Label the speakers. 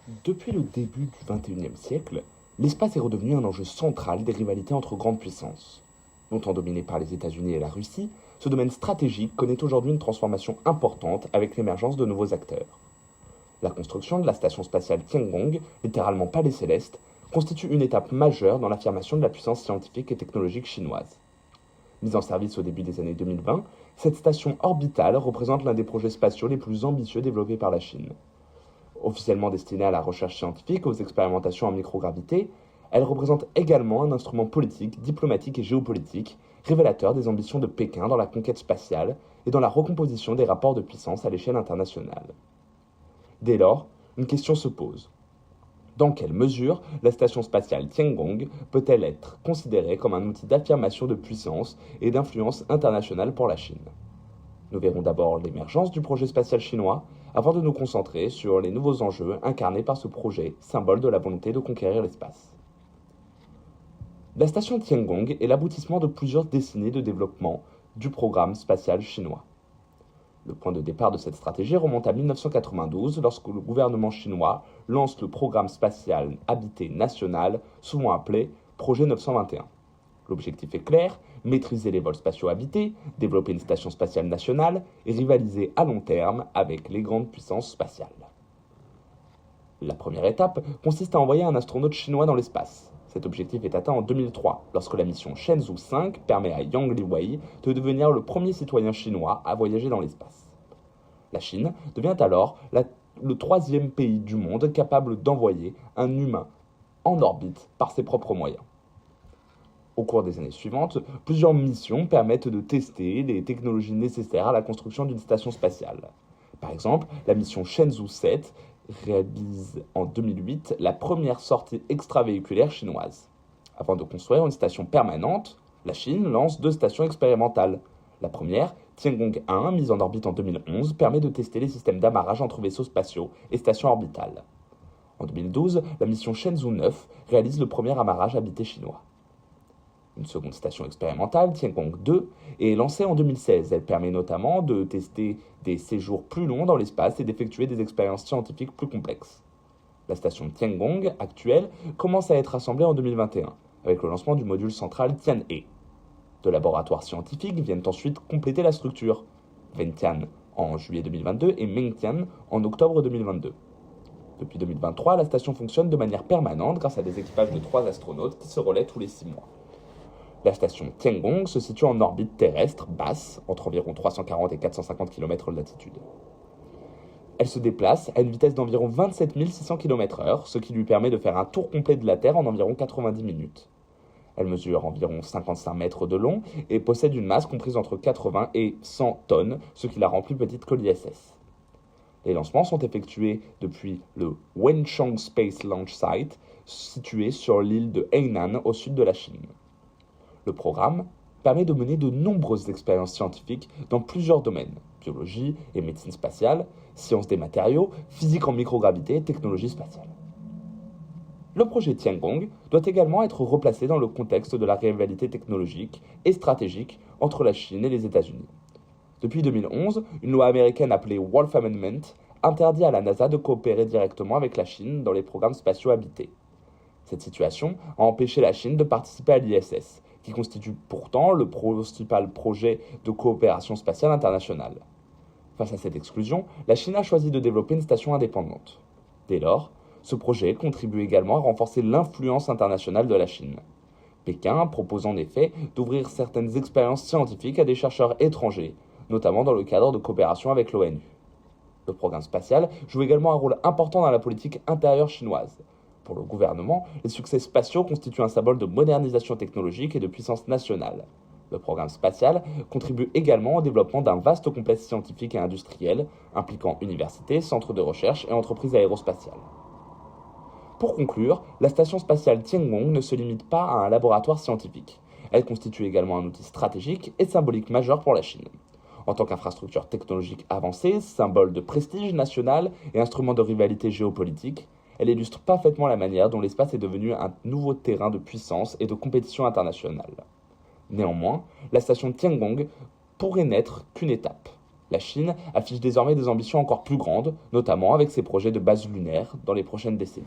Speaker 1: Depuis le début du XXIe siècle, l'espace est redevenu un enjeu central des rivalités entre grandes puissances. Longtemps dominé par les États-Unis et la Russie, ce domaine stratégique connaît aujourd'hui une transformation importante avec l'émergence de nouveaux acteurs. La construction de la station spatiale Tiangong, littéralement palais céleste, constitue une étape majeure dans l'affirmation de la puissance scientifique et technologique chinoise. Mise en service au début des années 2020, cette station orbitale représente l'un des projets spatiaux les plus ambitieux développés par la Chine. Officiellement destinée à la recherche scientifique, aux expérimentations en microgravité, elle représente également un instrument politique, diplomatique et géopolitique, révélateur des ambitions de Pékin dans la conquête spatiale et dans la recomposition des rapports de puissance à l'échelle internationale. Dès lors, une question se pose. Dans quelle mesure la station spatiale Tiangong peut-elle être considérée comme un outil d'affirmation de puissance et d'influence internationale pour la Chine? Nous verrons d'abord l'émergence du projet spatial chinois, avant de nous concentrer sur les nouveaux enjeux incarnés par ce projet, symbole de la volonté de conquérir l'espace. La station Tiangong est l'aboutissement de plusieurs décennies de développement du programme spatial chinois. Le point de départ de cette stratégie remonte à 1992, lorsque le gouvernement chinois lance le programme spatial habité national, souvent appelé Projet 921. L'objectif est clair, maîtriser les vols spatiaux habités, développer une station spatiale nationale et rivaliser à long terme avec les grandes puissances spatiales. La première étape consiste à envoyer un astronaute chinois dans l'espace. Cet objectif est atteint en 2003, lorsque la mission Shenzhou 5 permet à Yang Liwei de devenir le premier citoyen chinois à voyager dans l'espace. La Chine devient alors le troisième pays du monde capable d'envoyer un humain en orbite par ses propres moyens. Au cours des années suivantes, plusieurs missions permettent de tester les technologies nécessaires à la construction d'une station spatiale. Par exemple, la mission Shenzhou 7 réalise en 2008 la première sortie extravéhiculaire chinoise. Avant de construire une station permanente, la Chine lance deux stations expérimentales. La première, Tiangong 1, mise en orbite en 2011, permet de tester les systèmes d'amarrage entre vaisseaux spatiaux et stations orbitales. En 2012, la mission Shenzhou 9 réalise le premier amarrage habité chinois. Une seconde station expérimentale, Tiangong 2, est lancée en 2016. Elle permet notamment de tester des séjours plus longs dans l'espace et d'effectuer des expériences scientifiques plus complexes. La station Tiangong actuelle commence à être assemblée en 2021, avec le lancement du module central Tianhe. Deux laboratoires scientifiques viennent ensuite compléter la structure, Wentian en juillet 2022 et Mengtian en octobre 2022. Depuis 2023, la station fonctionne de manière permanente grâce à des équipages de 3 astronautes qui se relaient tous les 6 mois. La station Tiangong se situe en orbite terrestre basse, entre environ 340 et 450 km de latitude. Elle se déplace à une vitesse d'environ 27 600 km/h, ce qui lui permet de faire un tour complet de la Terre en environ 90 minutes. Elle mesure environ 55 mètres de long et possède une masse comprise entre 80 et 100 tonnes, ce qui la rend plus petite que l'ISS. Les lancements sont effectués depuis le Wenchang Space Launch Site, situé sur l'île de Hainan au sud de la Chine. Le programme permet de mener de nombreuses expériences scientifiques dans plusieurs domaines, biologie et médecine spatiale, sciences des matériaux, physique en microgravité et technologie spatiale. Le projet Tiangong doit également être replacé dans le contexte de la rivalité technologique et stratégique entre la Chine et les États-Unis. Depuis 2011, une loi américaine appelée Wolf Amendment interdit à la NASA de coopérer directement avec la Chine dans les programmes spatiaux habités. Cette situation a empêché la Chine de participer à l'ISS, qui constitue pourtant le principal projet de coopération spatiale internationale. Face à cette exclusion, la Chine a choisi de développer une station indépendante. Dès lors, ce projet contribue également à renforcer l'influence internationale de la Chine. Pékin propose en effet d'ouvrir certaines expériences scientifiques à des chercheurs étrangers, notamment dans le cadre de coopération avec l'ONU. Le programme spatial joue également un rôle important dans la politique intérieure chinoise. Pour le gouvernement, les succès spatiaux constituent un symbole de modernisation technologique et de puissance nationale. Le programme spatial contribue également au développement d'un vaste complexe scientifique et industriel, impliquant universités, centres de recherche et entreprises aérospatiales. Pour conclure, la station spatiale Tiangong ne se limite pas à un laboratoire scientifique. Elle constitue également un outil stratégique et symbolique majeur pour la Chine. En tant qu'infrastructure technologique avancée, symbole de prestige national et instrument de rivalité géopolitique, elle illustre parfaitement la manière dont l'espace est devenu un nouveau terrain de puissance et de compétition internationale. Néanmoins, la station Tiangong pourrait n'être qu'une étape. La Chine affiche désormais des ambitions encore plus grandes, notamment avec ses projets de base lunaire dans les prochaines décennies.